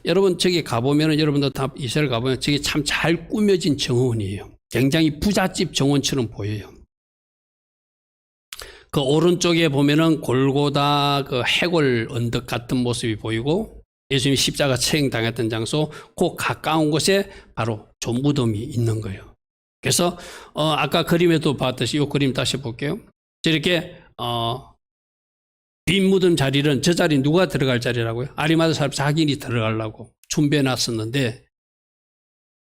여러분 저기 가보면, 여러분도 다 이스라엘 가보면 저게 참 잘 꾸며진 정원이에요. 굉장히 부잣집 정원처럼 보여요. 그 오른쪽에 보면은 골고다 그 해골 언덕 같은 모습이 보이고, 예수님이 십자가 처형당했던 장소 그 가까운 곳에 바로 저 무덤이 있는 거예요. 그래서 아까 그림에도 봤듯이 이 그림 다시 볼게요. 저렇게 빈 무덤 자리는, 저 자리 누가 들어갈 자리라고요? 아리마대 사람 자기인이 들어가려고 준비해 놨었는데,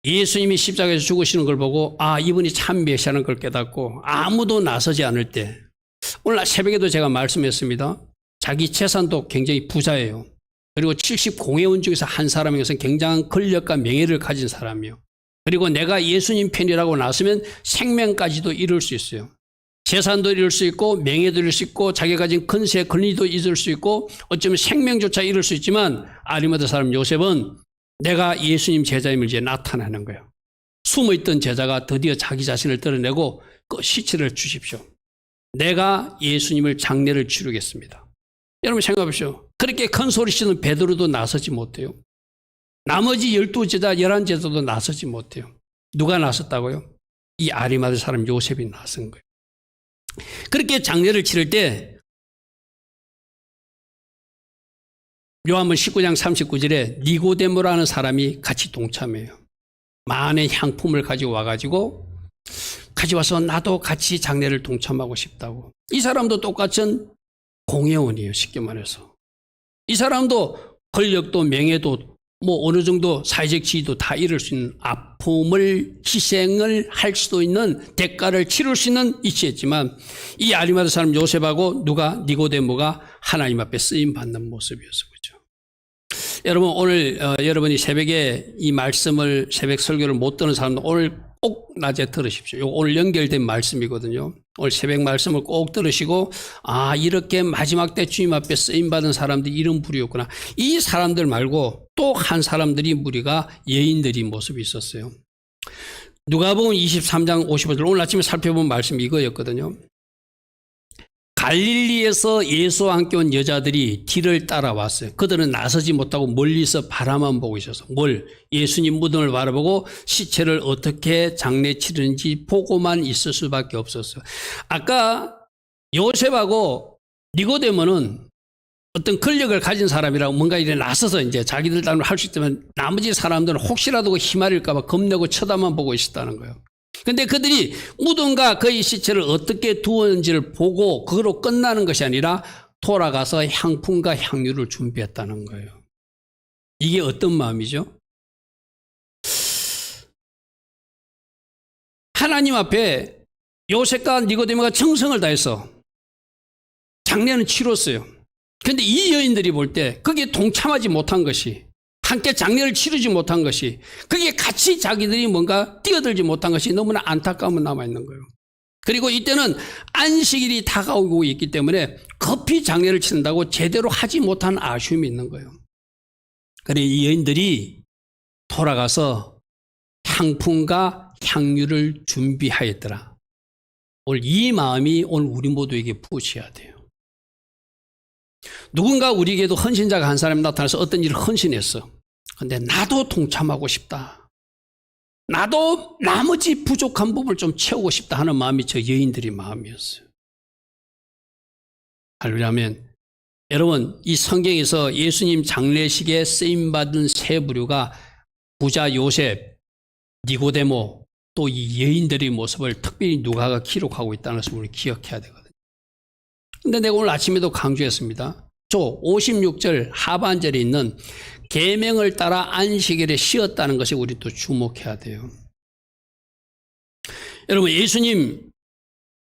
예수님이 십자가에서 죽으시는 걸 보고 이분이 참 메시아라는 걸 깨닫고 아무도 나서지 않을 때, 오늘 새벽에도 제가 말씀했습니다. 자기 재산도 굉장히 부자예요. 그리고 70공회원 중에서 한 사람에게서 굉장한 권력과 명예를 가진 사람이요. 그리고 내가 예수님 편이라고 나서면 생명까지도 이룰 수 있어요. 재산도 이룰 수 있고 명예도 이룰 수 있고 자기가 가진 권세 권리도 이룰 수 있고 어쩌면 생명조차 이룰 수 있지만, 아리마대 사람 요셉은 내가 예수님 제자임을 이제 나타내는 거예요. 숨어있던 제자가 드디어 자기 자신을 드러내고 그 시체를 주십시오. 내가 예수님을 장례를 치르겠습니다. 여러분 생각해보십시오. 그렇게 큰 소리 치는 베드로도 나서지 못해요. 나머지 12제자, 11제자도 나서지 못해요. 누가 나섰다고요? 이 아리마대 사람 요셉이 나선 거예요. 그렇게 장례를 치를 때 요한복음 19장 39절에 니고데모라는 사람이 같이 동참해요. 많은 향품을 가지고 와서 나도 같이 장례를 동참하고 싶다고. 이 사람도 똑같은 공회원이에요, 쉽게 말해서. 이 사람도 권력도 명예도 뭐 어느 정도 사회적 지위도 다 이룰 수 있는, 아픔을 희생을 할 수도 있는, 대가를 치를 수 있는 이치였지만, 이 아리마대 사람 요셉하고 니고데모가 하나님 앞에 쓰임 받는 모습이었어, 그렇죠? 여러분 오늘 여러분이 새벽에 이 말씀을, 새벽 설교를 못 듣는 사람도 오늘 꼭 낮에 들으십시오. 오늘 연결된 말씀이거든요. 오늘 새벽 말씀을 꼭 들으시고, 이렇게 마지막 때 주님 앞에 쓰임받은 사람들이 이런 부류였구나. 이 사람들 말고 또 한 사람들이 무리가 여인들이 모습이 있었어요. 누가복음 23장 55절, 오늘 아침에 살펴본 말씀이 이거였거든요. 갈릴리에서 예수와 함께 온 여자들이 뒤를 따라왔어요. 그들은 나서지 못하고 멀리서 바라만 보고 있어서, 예수님 무덤을 바라보고 시체를 어떻게 장례 치르는지 보고만 있을 수밖에 없었어요. 아까 요셉하고 니고데모는 어떤 권력을 가진 사람이라고 뭔가 이래 나서서 이제 자기들 따로 할 수 있다면, 나머지 사람들은 혹시라도 희말일까봐 겁내고 쳐다만 보고 있었다는 거예요. 근데 그들이 무덤과 그의 시체를 어떻게 두었는지를 보고 그거로 끝나는 것이 아니라 돌아가서 향품과 향유를 준비했다는 거예요. 이게 어떤 마음이죠? 하나님 앞에 요셉과 니고데모가 정성을 다해서 장례는 치렀어요. 그런데 이 여인들이 볼 때 거기에 동참하지 못한 것이, 함께 장례를 치르지 못한 것이, 거기에 같이 자기들이 뭔가 뛰어들지 못한 것이 너무나 안타까움은 남아있는 거예요. 그리고 이때는 안식일이 다가오고 있기 때문에 급히 장례를 치른다고 제대로 하지 못한 아쉬움이 있는 거예요. 그래 이 여인들이 돌아가서 향품과 향유를 준비하였더라. 오늘 이 마음이 오늘 우리 모두에게 부으셔야 돼요. 누군가 우리에게도 헌신자가 한 사람이 나타나서 어떤 일을 헌신했어. 근데 나도 동참하고 싶다. 나도 나머지 부족한 부분을 좀 채우고 싶다 하는 마음이 저 여인들의 마음이었어요. 할렐루야면 여러분 이 성경에서 예수님 장례식에 쓰임받은 세 부류가 부자 요셉, 니고데모 또 이 여인들의 모습을 특별히 누가가 기록하고 있다는 것을 우리 기억해야 되거든요. 근데 내가 오늘 아침에도 강조했습니다. 저 56절 하반절에 있는 계명을 따라 안식일에 쉬었다는 것에 우리 또 주목해야 돼요. 여러분 예수님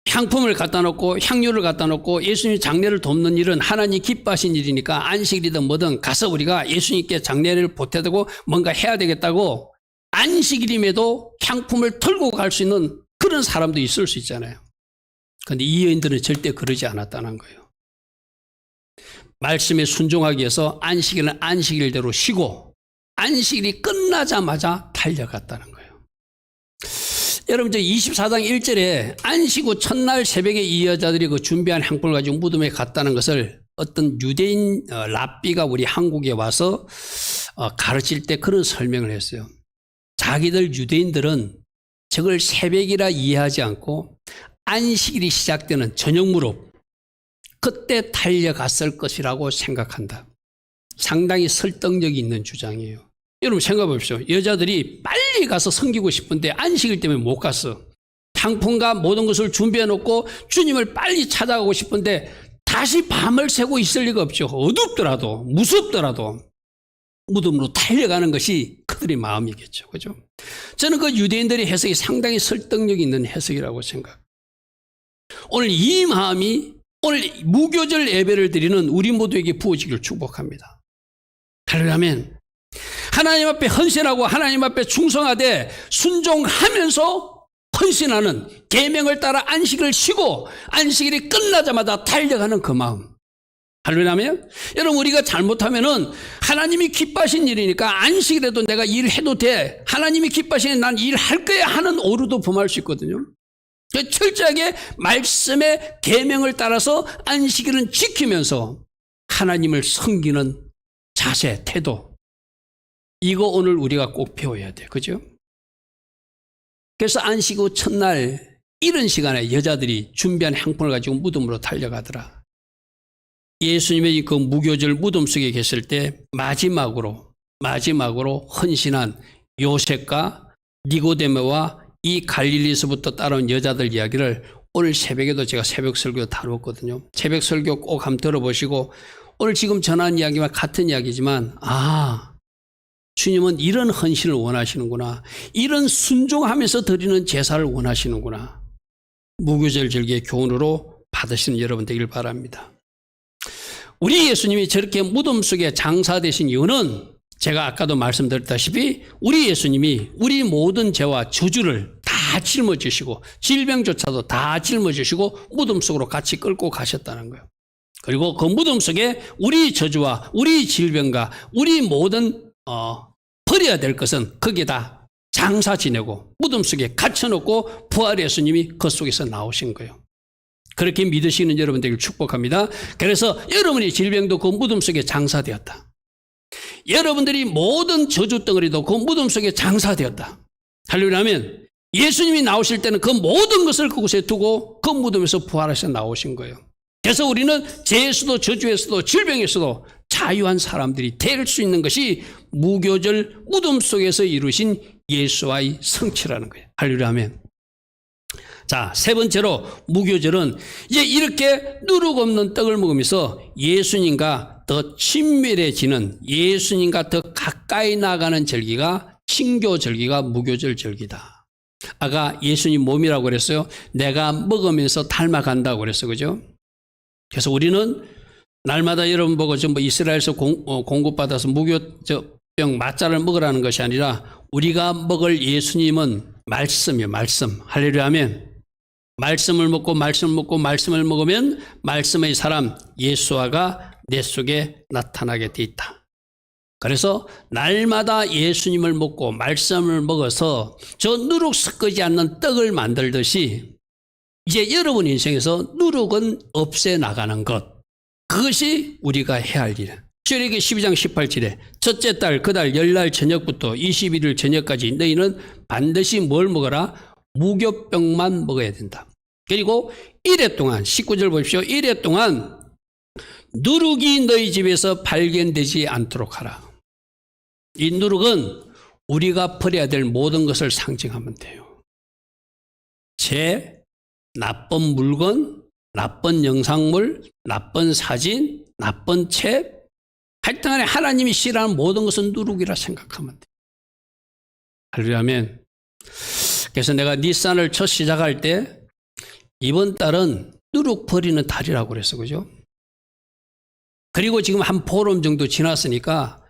향품을 갖다 놓고 향유를 갖다 놓고 예수님 장례를 돕는 일은 하나님 기뻐하신 일이니까 안식일이든 뭐든 가서 우리가 예수님께 장례를 보태고 뭔가 해야 되겠다고 안식일임에도 향품을 털고 갈 수 있는 그런 사람도 있을 수 있잖아요. 그런데 이 여인들은 절대 그러지 않았다는 거예요. 말씀에 순종하기 위해서 안식일은 안식일대로 쉬고 안식일이 끝나자마자 달려갔다는 거예요. 여러분 저 24장 1절에 안식 후 첫날 새벽에 이 여자들이 그 준비한 향품을 가지고 무덤에 갔다는 것을 어떤 유대인 랍비가 우리 한국에 와서 가르칠 때 그런 설명을 했어요. 자기들 유대인들은 저걸 새벽이라 이해하지 않고 안식일이 시작되는 저녁 무렵 그때 달려갔을 것이라고 생각한다. 상당히 설득력이 있는 주장이에요. 여러분 생각해 보십시오. 여자들이 빨리 가서 섬기고 싶은데 안식일 때문에 못 갔어. 향품과 모든 것을 준비해 놓고 주님을 빨리 찾아가고 싶은데 다시 밤을 새고 있을 리가 없죠. 어둡더라도 무섭더라도 무덤으로 달려가는 것이 그들의 마음이겠죠. 그죠? 저는 그 유대인들의 해석이 상당히 설득력 있는 해석이라고 생각합니다. 오늘 이 마음이 오늘 무교절 예배를 드리는 우리 모두에게 부어지기를 축복합니다. 하려면 하나님 앞에 헌신하고 하나님 앞에 충성하되 순종하면서 헌신하는 계명을 따라 안식을 쉬고 안식일이 끝나자마자 달려가는 그 마음. 할렐루야면 여러분 우리가 잘못하면은 하나님이 기뻐하신 일이니까 안식일에도 내가 일해도 돼. 하나님이 기뻐하시는 난 일할 거야 하는 오류도 범할 수 있거든요. 철저하게 말씀의 계명을 따라서 안식일은 지키면서 하나님을 섬기는 자세, 태도 이거 오늘 우리가 꼭 배워야 돼요. 그죠? 그래서 안식 후 첫날 이른 시간에 여자들이 준비한 향품을 가지고 무덤으로 달려가더라. 예수님의 그 무교절 무덤 속에 계실 때 마지막으로 헌신한 요셉과 니고데모와 이 갈릴리에서부터 따라온 여자들 이야기를 오늘 새벽에도 제가 새벽 설교 다루었거든요. 새벽 설교 꼭 한번 들어보시고 오늘 지금 전한 이야기와 같은 이야기지만 주님은 이런 헌신을 원하시는구나. 이런 순종하면서 드리는 제사를 원하시는구나. 무교절 절기의 교훈으로 받으시는 여러분 되길 바랍니다. 우리 예수님이 저렇게 무덤 속에 장사되신 이유는 제가 아까도 말씀드렸다시피 우리 예수님이 우리 모든 죄와 저주를 다 짊어지시고 질병조차도 다 짊어지시고 무덤 속으로 같이 끌고 가셨다는 거예요. 그리고 그 무덤 속에 우리 저주와 우리 질병과 우리 모든 버려야 될 것은 거기에다 장사 지내고 무덤 속에 갇혀놓고 부활의 예수님이 그 속에서 나오신 거예요. 그렇게 믿으시는 여러분 되길 축복합니다. 그래서 여러분의 질병도 그 무덤 속에 장사되었다. 여러분들이 모든 저주 덩어리도 그 무덤 속에 장사되었다. 할렐루야면 예수님이 나오실 때는 그 모든 것을 그곳에 두고 그 무덤에서 부활하셔 나오신 거예요. 그래서 우리는 죄에서도 저주에서도 질병에서도 자유한 사람들이 될 수 있는 것이 무교절 무덤 속에서 이루신 예수와의 성취라는 거예요. 할렐루야면. 자, 세 번째로 무교절은 이제 이렇게 누룩 없는 떡을 먹으면서 예수님과 더 친밀해지는 예수님과 더 가까이 나가는 절기가 친교 절기가 무교절 절기다. 아까 예수님 몸이라고 그랬어요. 내가 먹으면서 닮아간다고 그랬어요. 그죠? 그래서 우리는 날마다 여러분 보고 뭐 이스라엘에서 공급받아서 무교병 맞자를 먹으라는 것이 아니라 우리가 먹을 예수님은 말씀이에요. 말씀. 할렐루야 하면 말씀을 먹고 말씀을 먹고 말씀을 먹으면 말씀의 사람 예수아가 내 속에 나타나게 돼 있다. 그래서 날마다 예수님을 먹고 말씀을 먹어서 저 누룩 섞이지 않는 떡을 만들듯이 이제 여러분 인생에서 누룩은 없애 나가는 것, 그것이 우리가 해야 할 일이에요. 출애굽기 12장 18절에 첫째 달 그 달 열날 저녁부터 21일 저녁까지 너희는 반드시 뭘 먹어라? 무교병만 먹어야 된다. 그리고 1회 동안 19절 보십시오. 1회 동안 누룩이 너희 집에서 발견되지 않도록 하라. 이 누룩은 우리가 버려야 될 모든 것을 상징하면 돼요. 재, 나쁜 물건, 나쁜 영상물, 나쁜 사진, 나쁜 책, 하여튼간에 하나님이 싫어하는 모든 것은 누룩이라 생각하면 돼요. 할렐루야면. 그래서 내가 닛산을 첫 시작할 때 이번 달은 누룩 버리는 달이라고 그랬어. 그죠? 그리고 지금 한 보름 정도 지났으니까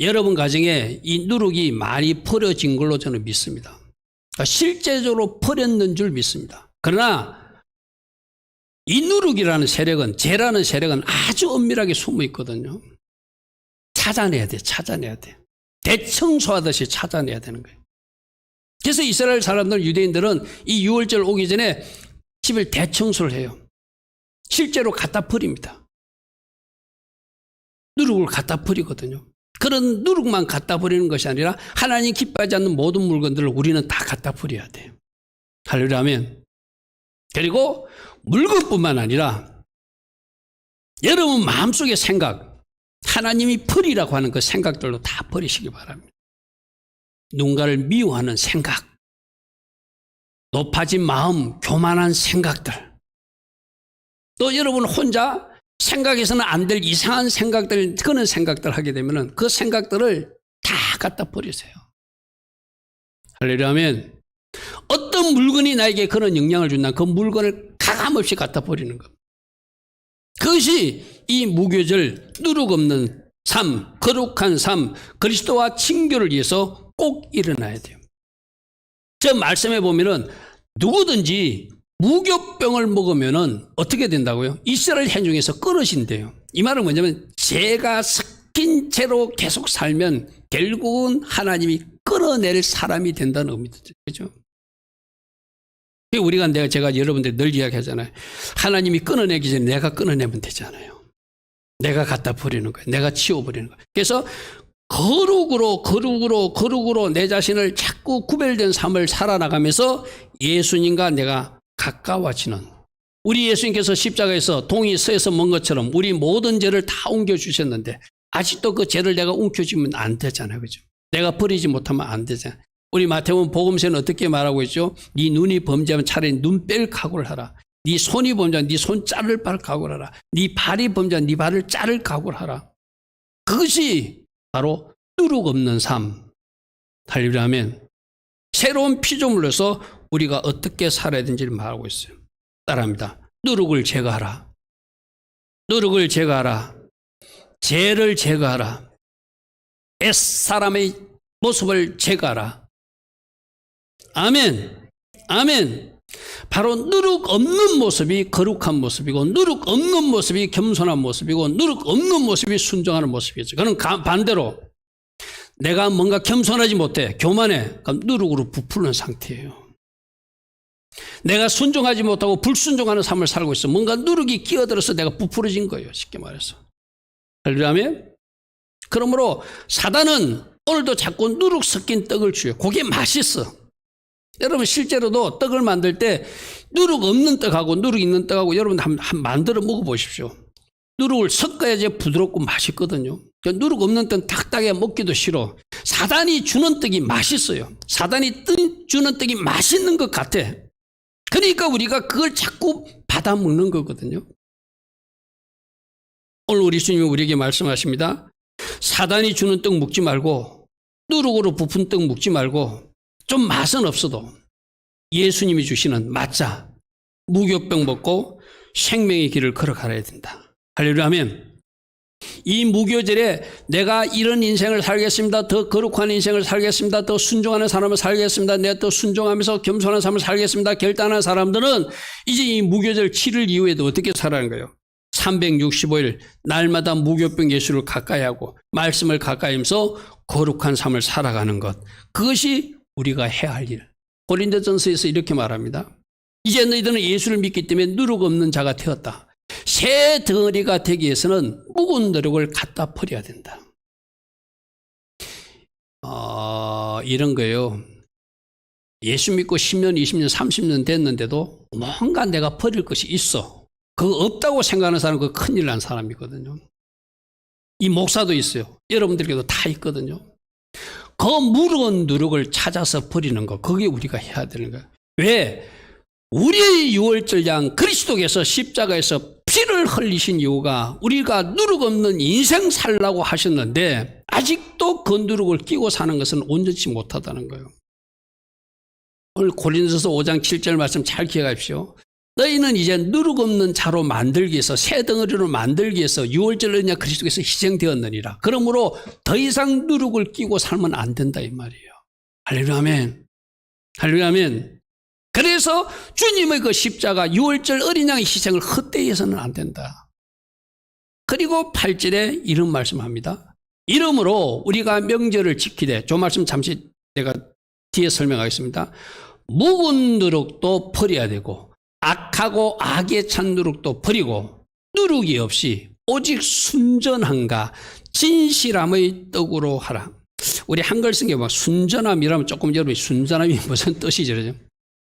여러분 가정에 이 누룩이 많이 버려진 걸로 저는 믿습니다. 그러니까 실제적으로 버렸는 줄 믿습니다. 그러나 이 누룩이라는 세력은, 죄라는 세력은 아주 엄밀하게 숨어 있거든요. 찾아내야 돼, 찾아내야 돼. 대청소하듯이 찾아내야 되는 거예요. 그래서 이스라엘 사람들, 유대인들은 이 6월절 오기 전에 집을 대청소를 해요. 실제로 갖다 버립니다. 누룩을 갖다 버리거든요. 그런 누룩만 갖다 버리는 것이 아니라 하나님 기뻐하지 않는 모든 물건들을 우리는 다 갖다 버려야 돼요. 할렐루야 하면. 그리고 물건뿐만 아니라 여러분 마음속의 생각, 하나님이 버리라고 하는 그 생각들도 다 버리시기 바랍니다. 누군가를 미워하는 생각, 높아진 마음, 교만한 생각들, 또 여러분 혼자 생각해서는 안 될 이상한 생각들, 그런 생각들 하게 되면 그 생각들을 다 갖다 버리세요. 할렐루야 하면 어떤 물건이 나에게 그런 영향을 준다, 그 물건을 가감없이 갖다 버리는 것. 그것이 이 무교절, 누룩 없는 삶, 거룩한 삶, 그리스도와 친교를 위해서 꼭 일어나야 돼요. 저 말씀에 보면은 누구든지 무교병을 먹으면은 어떻게 된다고요? 이스라엘 현중에서 끊어진대요. 이 말은 뭐냐면 죄가 섞인 채로 계속 살면 결국은 하나님이 끊어낼 사람이 된다는 의미죠. 그렇죠? 우리가 제가 여러분들 늘 이야기하잖아요. 하나님이 끊어내기 전에 내가 끊어내면 되잖아요. 내가 갖다 버리는 거예요. 내가 치워버리는 거예요. 그래서 거룩으로 내 자신을 자꾸 구별된 삶을 살아나가면서 예수님과 내가 가까워지는, 우리 예수님께서 십자가에서 동이 서에서 먼 것처럼 우리 모든 죄를 다 옮겨주셨는데 아직도 그 죄를 내가 움켜쥐면 안 되잖아요. 그죠? 내가 버리지 못하면 안 되잖아요. 우리 마태복음 복음서는 어떻게 말하고 있죠? 네 눈이 범죄하면 차라리 눈 뺄 각오를 하라. 네 손이 범죄하면 네 손 자를 각오를 하라. 네 발이 범죄하면 네 발을 자를 각오를 하라. 그것이 바로 누룩 없는 삶. 할렐루야 하면 새로운 피조물로서 우리가 어떻게 살아야 되는지를 말하고 있어요. 따라합니다. 누룩을 제거하라. 누룩을 제거하라. 죄를 제거하라. 옛사람의 모습을 제거하라. 아멘. 아멘. 바로 누룩 없는 모습이 거룩한 모습이고, 누룩 없는 모습이 겸손한 모습이고, 누룩 없는 모습이 순종하는 모습이죠. 그는 반대로 내가 뭔가 겸손하지 못해, 교만해, 그럼 누룩으로 부풀는 상태예요. 내가 순종하지 못하고 불순종하는 삶을 살고 있어. 뭔가 누룩이 끼어들어서 내가 부풀어진 거예요. 쉽게 말해서. 할렐루야. 그러므로 사단은 오늘도 자꾸 누룩 섞인 떡을 줘요. 그게 맛있어. 여러분 실제로도 떡을 만들 때 누룩 없는 떡하고 누룩 있는 떡하고 여러분 한번 만들어 먹어보십시오. 누룩을 섞어야지 부드럽고 맛있거든요. 누룩 없는 떡은 딱딱해 먹기도 싫어. 사단이 주는 떡이 맛있어요. 사단이 주는 떡이 맛있는 것 같아. 그러니까 우리가 그걸 자꾸 받아 먹는 거거든요. 오늘 우리 주님이 우리에게 말씀하십니다. 사단이 주는 떡 먹지 말고, 누룩으로 부푼 떡 먹지 말고, 좀 맛은 없어도 예수님이 주시는 맞자 무교병 먹고 생명의 길을 걸어가야 된다. 할렐루야 하면 이 무교절에 내가 이런 인생을 살겠습니다. 더 거룩한 인생을 살겠습니다. 더 순종하는 삶을 살겠습니다. 내가 더 순종하면서 겸손한 삶을 살겠습니다. 결단한 사람들은 이제 이 무교절 7일 이후에도 어떻게 살아가는 거예요? 365일 날마다 무교병 예수를 가까이 하고 말씀을 가까이 하면서 거룩한 삶을 살아가는 것. 그것이 우리가 해야 할 일. 고린도전서에서 이렇게 말합니다. 이제 너희들은 예수를 믿기 때문에 누룩 없는 자가 되었다. 새 덩어리가 되기 위해서는 묵은 누룩을 갖다 버려야 된다. 이런 거예요. 예수 믿고 10년, 20년, 30년 됐는데도 뭔가 내가 버릴 것이 있어. 그거 없다고 생각하는 사람은 그 큰일 난 사람이거든요. 이 목사도 있어요. 여러분들께도 다 있거든요. 그 묵은 누룩을 찾아서 버리는 거, 그게 우리가 해야 되는 거예요. 왜? 우리의 유월절 양 그리스도께서 십자가에서 피를 흘리신 이유가 우리가 누룩 없는 인생 살라고 하셨는데 아직도 그 누룩을 끼고 사는 것은 온전치 못하다는 거예요. 오늘 고린도서 5장 7절 말씀 잘 기억하십시오. 너희는 이제 누룩 없는 자로 만들기 위해서 새 덩어리로 만들기 위해서 유월절 언약 그리스도께서 희생되었느니라. 그러므로 더 이상 누룩을 끼고 살면 안 된다 이 말이에요. 할렐루야 아멘. 할렐루야 아멘. 그래서 주님의 그 십자가 유월절 어린 양의 희생을 헛되이 해서는 안 된다. 그리고 8절에 이런 말씀합니다. 이러므로 우리가 명절을 지키되, 저 말씀 잠시 내가 뒤에 설명하겠습니다. 묵은 누룩도 버려야 되고 악하고 악에 찬 누룩도 버리고 누룩이 없이 오직 순전함과 진실함의 떡으로 하라. 우리 한글 쓴 게 뭐 순전함이라면 조금 여러분이 순전함이 무슨 뜻이죠?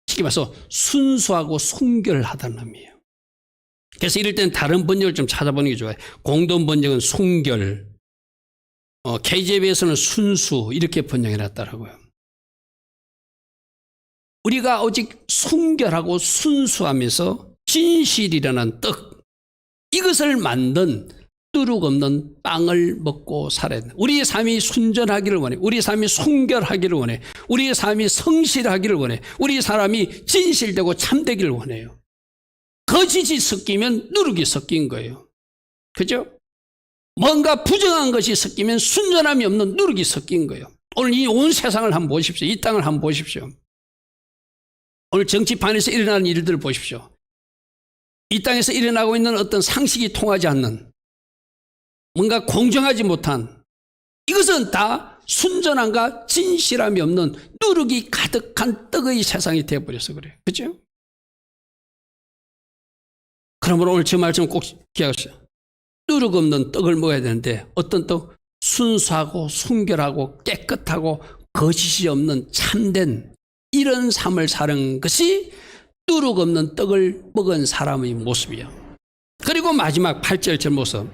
쉽게 말해서 순수하고 순결하다는 의미예요. 그래서 이럴 때는 다른 번역을 좀 찾아보는 게 좋아요. 공동 번역은 순결, KJV에서는 순수 이렇게 번역해놨더라고요. 우리가 오직 순결하고 순수하면서 진실이라는 떡, 이것을 만든 누룩 없는 빵을 먹고 살아야 된다. 우리의 삶이 순전하기를 원해. 우리의 삶이 순결하기를 원해. 우리의 삶이 성실하기를 원해. 우리의 사람이 진실되고 참되기를 원해요. 거짓이 섞이면 누룩이 섞인 거예요. 그죠? 뭔가 부정한 것이 섞이면 순전함이 없는 누룩이 섞인 거예요. 오늘 이 온 세상을 한번 보십시오. 이 땅을 한번 보십시오. 오늘 정치판에서 일어나는 일들을 보십시오. 이 땅에서 일어나고 있는 어떤 상식이 통하지 않는, 뭔가 공정하지 못한, 이것은 다 순전함과 진실함이 없는 누룩이 가득한 떡의 세상이 되어버려서 그래요. 그렇죠? 그러므로 오늘 저 말씀 꼭 기억하세요. 누룩 없는 떡을 먹어야 되는데 어떤 떡? 순수하고 순결하고 깨끗하고 거짓이 없는 참된 이런 삶을 사는 것이 누룩 없는 떡을 먹은 사람의 모습이에요. 그리고 마지막 8절 절 모습.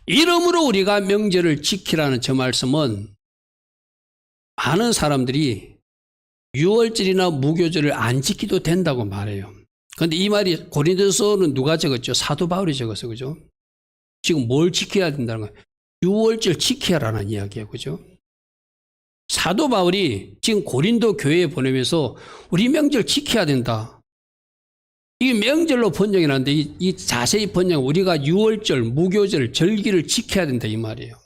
이러므로 우리가 명절을 지키라는 저 말씀은 많은 사람들이 유월절이나 무교절을 안 지키도 된다고 말해요. 그런데 이 말이 고린도서는 누가 적었죠? 사도 바울이 적었어, 그죠? 지금 뭘 지켜야 된다는 거예요? 유월절 지켜라는 이야기예요, 그죠? 사도 바울이 지금 고린도 교회에 보내면서 우리 명절 지켜야 된다. 이게 명절로 번역이 나는데 이 자세히 번역, 우리가 유월절, 무교절, 절기를 지켜야 된다 이 말이에요.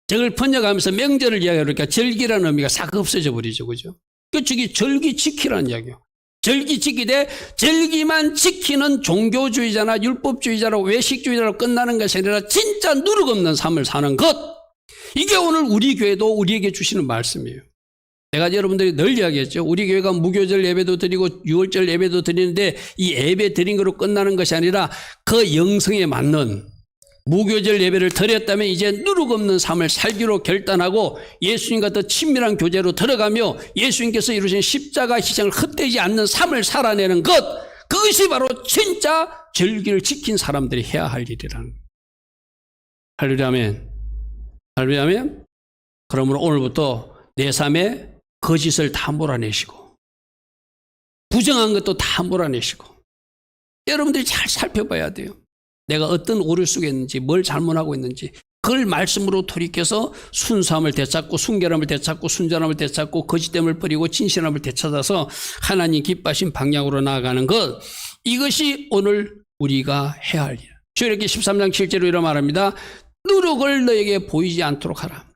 저걸 번역하면서 명절을 이야기하니까 절기라는 의미가 싹 없어져 버리죠, 그죠? 그 저기 절기 지키라는 이야기예요. 절기 지키되 절기만 지키는 종교주의자나 율법주의자로 외식주의자로 끝나는 것이 아니라 진짜 누룩 없는 삶을 사는 것. 이게 오늘 우리 교회도 우리에게 주시는 말씀이에요. 내가 여러분들이 늘 이야기했죠. 우리 교회가 무교절 예배도 드리고 유월절 예배도 드리는데 이 예배 드린 거로 끝나는 것이 아니라 그 영성에 맞는 무교절 예배를 드렸다면 이제 누룩 없는 삶을 살기로 결단하고 예수님과 더 친밀한 교제로 들어가며 예수님께서 이루신 십자가 희생을 헛되지 않는 삶을 살아내는 것, 그것이 바로 진짜 절기를 지킨 사람들이 해야 할 일이라는 거예요. 할렐루야 아멘. 할렐루야 아멘. 그러므로 오늘부터 내 삶에 거짓을 다 몰아내시고 부정한 것도 다 몰아내시고 여러분들이 잘 살펴봐야 돼요. 내가 어떤 오류 속에 있는지, 뭘 잘못하고 있는지, 그걸 말씀으로 돌이켜서 순수함을 되찾고 순결함을 되찾고 순전함을 되찾고 거짓됨을 버리고 진실함을 되찾아서 하나님 기뻐하신 방향으로 나아가는 것, 이것이 오늘 우리가 해야 할 일. 출애굽기 13장 7절로 이런 말합니다. 누룩을 너에게 보이지 않도록 하라.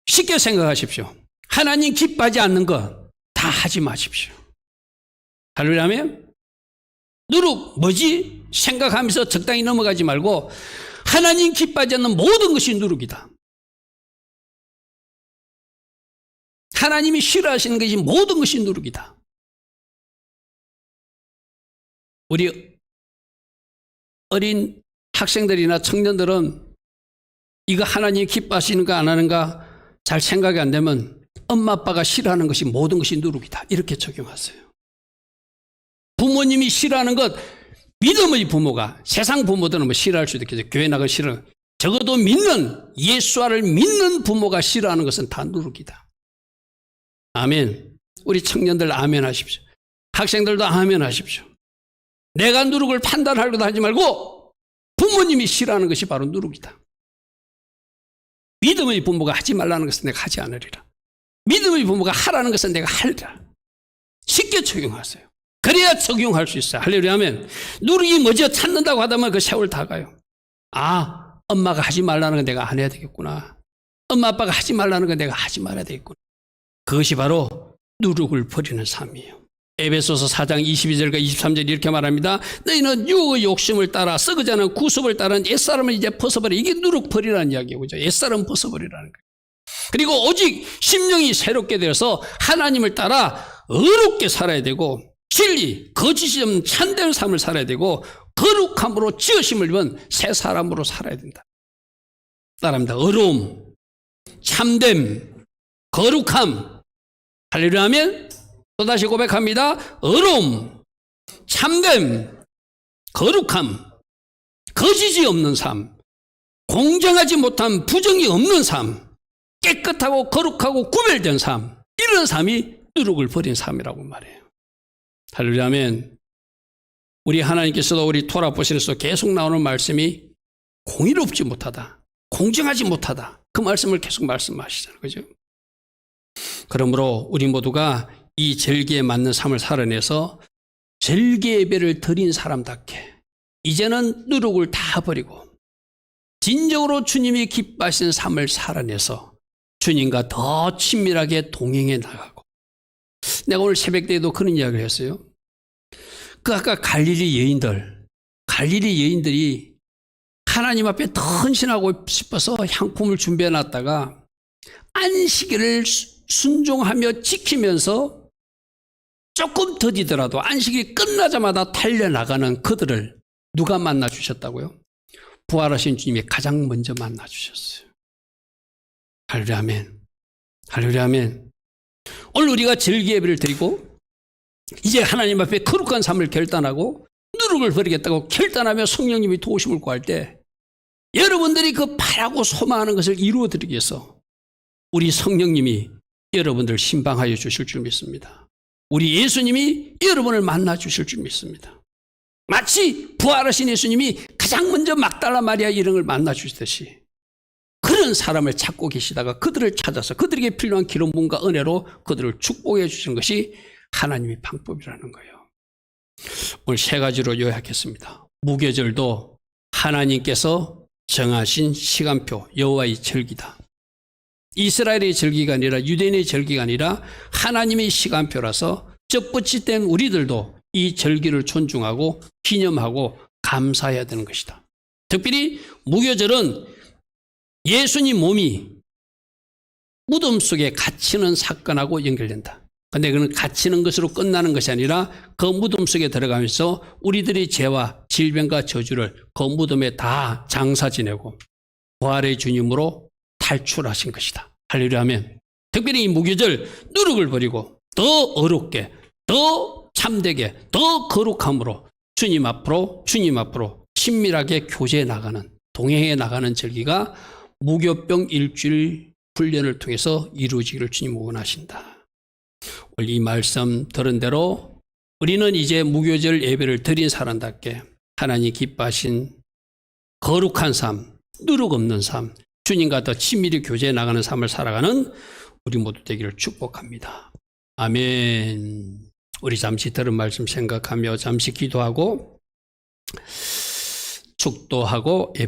쉽게 생각하십시오. 하나님 기뻐하지 않는 것 다 하지 마십시오. 할렐루야. 누룩 뭐지? 생각하면서 적당히 넘어가지 말고 하나님 기뻐하지 않는 모든 것이 누룩이다. 하나님이 싫어하시는 것이 모든 것이 누룩이다. 우리 어린 학생들이나 청년들은 이거 하나님이 기뻐하시는가 안 하는가 잘 생각이 안 되면 엄마 아빠가 싫어하는 것이 모든 것이 누룩이다, 이렇게 적용하세요. 부모님이 싫어하는 것, 믿음의 부모가, 세상 부모들은 뭐 싫어할 수도 있겠죠. 교회 나가 싫어. 적어도 믿는, 예수와를 믿는 부모가 싫어하는 것은 다 누룩이다. 아멘. 우리 청년들 아멘 하십시오. 학생들도 아멘 하십시오. 내가 누룩을 판단하려고 하지 말고 부모님이 싫어하는 것이 바로 누룩이다. 믿음의 부모가 하지 말라는 것은 내가 하지 않으리라. 믿음의 부모가 하라는 것은 내가 하리라. 쉽게 적용하세요. 그래야 적용할 수 있어요. 할렐루야 하면. 누룩이 뭐죠? 찾는다고 하다면 그 세월 다 가요. 아, 엄마가 하지 말라는 건 내가 안 해야 되겠구나. 엄마 아빠가 하지 말라는 건 내가 하지 말아야 되겠구나. 그것이 바로 누룩을 버리는 삶이에요. 에베소서 4장 22절과 23절 이렇게 말합니다. 너희는 유혹의 욕심을 따라 썩지 않은 구습을 따른 옛사람을 이제 벗어버려. 이게 누룩 버리라는 이야기예요. 그죠? 옛사람 벗어버리라는 거예요. 그리고 오직 심령이 새롭게 되어서 하나님을 따라 의롭게 살아야 되고 진리, 거짓이 없는 참된 삶을 살아야 되고 거룩함으로 지으심을 입은 새 사람으로 살아야 된다. 따라합니다. 의로움, 참됨, 거룩함. 할렐루야 하면 또다시 고백합니다. 의로움, 참됨, 거룩함, 거짓이 없는 삶, 공정하지 못한 부정이 없는 삶, 깨끗하고 거룩하고 구별된 삶, 이런 삶이 누룩을 버린 삶이라고 말해요. 할렐루야 아멘. 우리 하나님께서도 우리 토라 보시면서 계속 나오는 말씀이 공의롭지 못하다, 공정하지 못하다, 그 말씀을 계속 말씀하시잖아요. 그죠? 그러므로 우리 모두가 이 절기에 맞는 삶을 살아내서 절기 예배를 드린 사람답게 이제는 누룩을 다 버리고 진정으로 주님이 기뻐하시는 삶을 살아내서 주님과 더 친밀하게 동행해 나가고, 내가 오늘 새벽때에도 그런 이야기를 했어요. 그 아까 갈릴리 여인들이 하나님 앞에 더 헌신하고 싶어서 향품을 준비해 놨다가 안식일을 순종하며 지키면서 조금 더디더라도 안식일이 끝나자마자 달려나가는 그들을 누가 만나 주셨다고요? 부활하신 주님이 가장 먼저 만나 주셨어요. 할렐루야 아멘. 할렐루야 아멘. 오늘 우리가 절기 예배를 드리고 이제 하나님 앞에 거룩한 삶을 결단하고 누룩을 버리겠다고 결단하며 성령님이 도우심을 구할 때 여러분들이 그 바라고 소망하는 것을 이루어드리기 위해서 우리 성령님이 여러분들을 신방하여 주실 줄 믿습니다. 우리 예수님이 여러분을 만나 주실 줄 믿습니다. 마치 부활하신 예수님이 가장 먼저 막달라 마리아 일행을 만나 주시듯이 그런 사람을 찾고 계시다가 그들을 찾아서 그들에게 필요한 기름 부음과 은혜로 그들을 축복해 주시는 것이 하나님의 방법이라는 거예요. 오늘 세 가지로 요약했습니다. 무교절도 하나님께서 정하신 시간표, 여호와의 절기다. 이스라엘의 절기가 아니라 유대인의 절기가 아니라 하나님의 시간표라서 젖붙이된 우리들도 이 절기를 존중하고 기념하고 감사해야 되는 것이다. 특별히 무교절은 예수님 몸이 무덤 속에 갇히는 사건하고 연결된다. 근데 그는 갇히는 것으로 끝나는 것이 아니라 그 무덤 속에 들어가면서 우리들의 죄와 질병과 저주를 그 무덤에 다 장사 지내고 부활의 주님으로 탈출하신 것이다. 할렐루야 하면 특별히 이 무교절 누룩을 버리고 더 어렵게, 더 참되게, 더 거룩함으로 주님 앞으로 친밀하게 교제해 나가는, 동행해 나가는 절기가 무교병 일주일 훈련을 통해서 이루어지기를 주님 원하신다. 오늘 이 말씀 들은 대로 우리는 이제 무교절 예배를 드린 사람답게 하나님 기뻐하신 거룩한 삶, 누룩 없는 삶, 주님과 더 친밀히 교제해 나가는 삶을 살아가는 우리 모두 되기를 축복합니다. 아멘. 우리 잠시 들은 말씀 생각하며 잠시 기도하고 축도하고